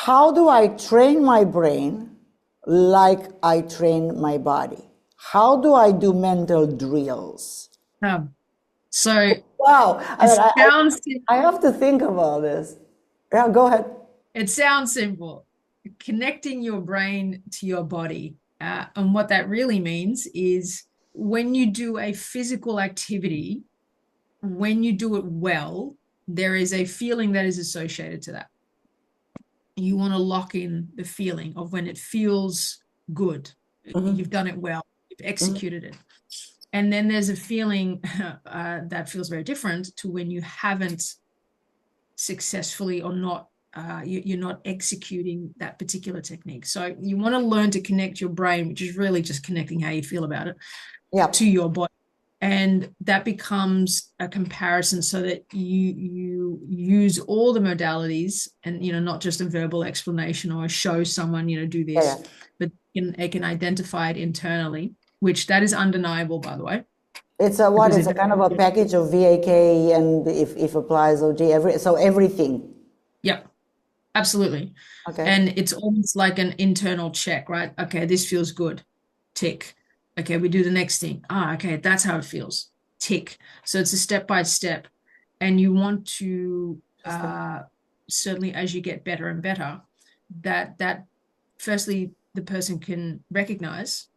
how do I train my brain like I train my body? How do I do mental drills? So Wow. it sounds I have to think about this. Yeah, go ahead. it sounds simple. Connecting your brain to your body. And what that really means is when you do a physical activity, when you do it well, there is a feeling that is associated to that. You want to lock in the feeling of when it feels good. You've done it well, you've executed it. And then there's a feeling that feels very different to when you haven't successfully or not, you're not executing that particular technique. So you want to learn to connect your brain, which is really just connecting how you feel about it, to your body. And that becomes a comparison so that you use all the modalities and, not just a verbal explanation or show someone, do this, but it can identify it internally, which that is undeniable, by the way. It's a what? It's a kind of a package of VAK and if applies OG, so everything. Yep, absolutely. Okay. And it's almost like an internal check, right? Okay, this feels good. Tick. Okay, we do the next thing. Okay, that's how it feels. Tick. So it's a step by step. And you want to, certainly as you get better and better, that firstly, the person can recognize,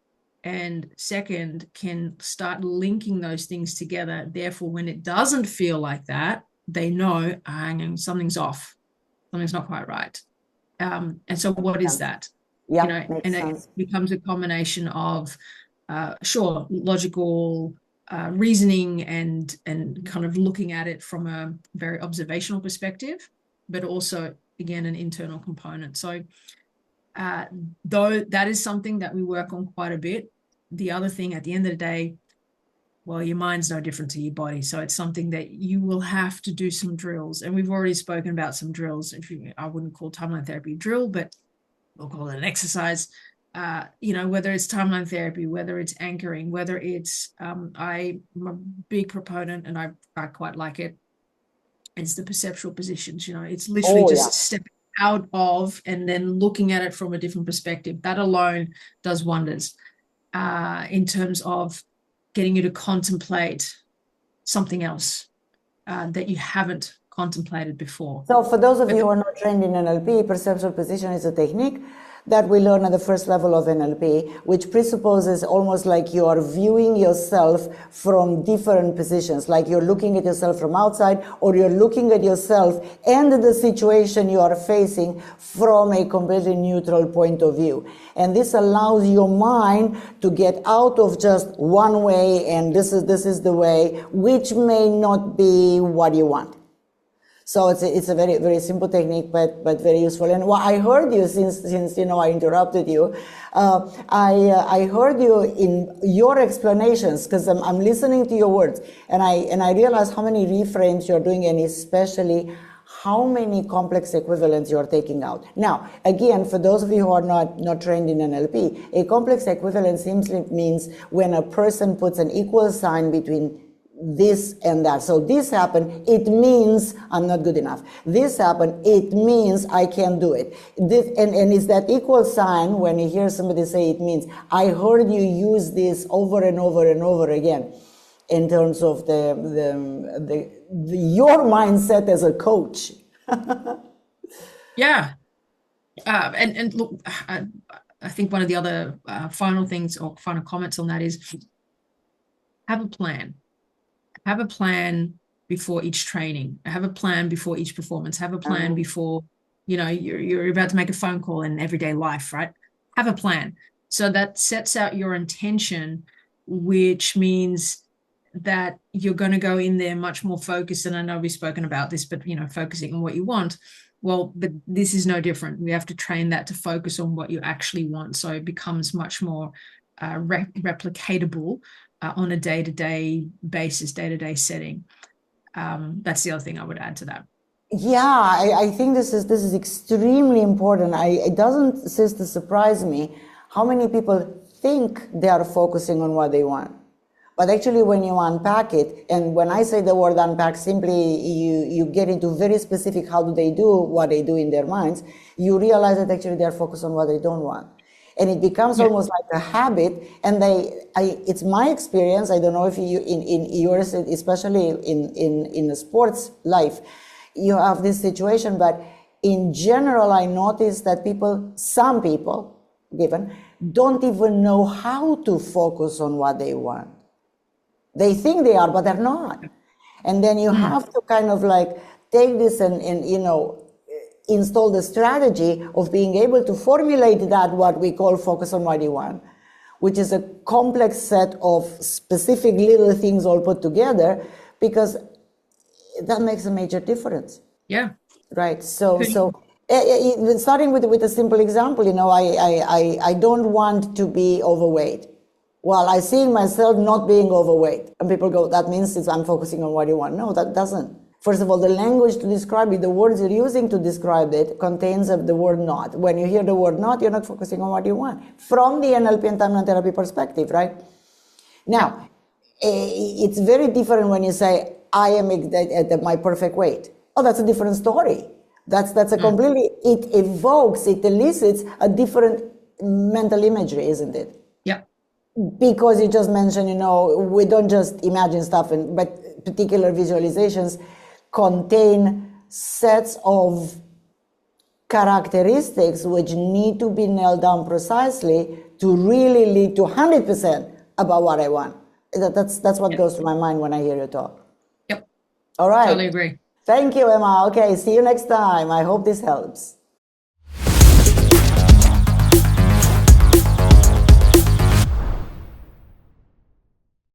and second, can start linking those things together. Therefore, when it doesn't feel like that, they know something's off. Something's not quite right. And so what is that? Yeah, and it becomes a combination of sure, logical reasoning and kind of looking at it from a very observational perspective, but also, again, an internal component. So though that is something that we work on quite a bit, the other thing at the end of the day, well, your mind's no different to your body. So it's something that you will have to do some drills. And we've already spoken about some drills. I wouldn't call timeline therapy a drill, but we'll call it an exercise. Whether it's timeline therapy, whether it's anchoring, whether it's, I'm a big proponent and I quite like it. It's the perceptual positions, it's literally just stepping out of and then looking at it from a different perspective. That alone does wonders in terms of getting you to contemplate something else that you haven't contemplated before. So for those of you who are not trained in NLP, perceptual position is a technique that we learn at the first level of NLP, which presupposes almost like you are viewing yourself from different positions, like you're looking at yourself from outside, or you're looking at yourself and the situation you are facing from a completely neutral point of view. And this allows your mind to get out of just one way, and this is the way, which may not be what you want. So it's a very, very simple technique, but very useful. And I heard you since I interrupted you. I heard you in your explanations, because I'm listening to your words, and I realize how many reframes you're doing, and especially how many complex equivalents you're taking out. Now, again, for those of you who are not trained in NLP, a complex equivalent simply means when a person puts an equal sign between this and that. So this happened, it means I'm not good enough. This happened, it means I can't do it. And it's that equal sign when you hear somebody say it means. I heard you use this over and over and over again in terms of your mindset as a coach. Yeah. And look, I think one of the other final things or final comments on that is have a plan. Have a plan before each training. Have a plan before each performance. Have a plan before, you're about to make a phone call in everyday life, right? Have a plan. So that sets out your intention, which means that you're going to go in there much more focused. And I know we've spoken about this, but, focusing on what you want. Well, but this is no different. We have to train that to focus on what you actually want. So it becomes much more replicatable on a day-to-day basis, day-to-day setting. That's the other thing I would add to that. Yeah, I think this is extremely important. It doesn't cease to surprise me how many people think they are focusing on what they want, But actually, when you unpack it, and when I say the word unpack, simply you get into very specific how do they do what they do in their minds, you realize that actually they're focused on what they don't want. And it becomes almost like a habit. And it's my experience, I don't know if you, in yours, especially in the sports life, you have this situation, but in general, I notice that some people, don't even know how to focus on what they want. They think they are, but they're not. And then you have to kind of like take this and install the strategy of being able to formulate that, what we call focus on what you want, which is a complex set of specific little things all put together, because that makes a major difference. Yeah. Right. So starting with a simple example, I don't want to be overweight. Well, I see myself not being overweight. And people go, that means I'm focusing on what you want. No, that doesn't. First of all, the language to describe it, the words you're using to describe it, contains the word not. When you hear the word not, you're not focusing on what you want. From the NLP and Time Line Therapy perspective, right? Now, it's very different when you say, I am at my perfect weight. Oh, that's a different story. That's a completely, it elicits a different mental imagery, isn't it? Yeah. Because you just mentioned, we don't just imagine stuff, but particular visualizations contain sets of characteristics which need to be nailed down precisely to really lead to 100% about what I want. That's what goes through my mind when I hear you talk. Yep. All right. Totally agree. Thank you, Emma. Okay, see you next time. I hope this helps.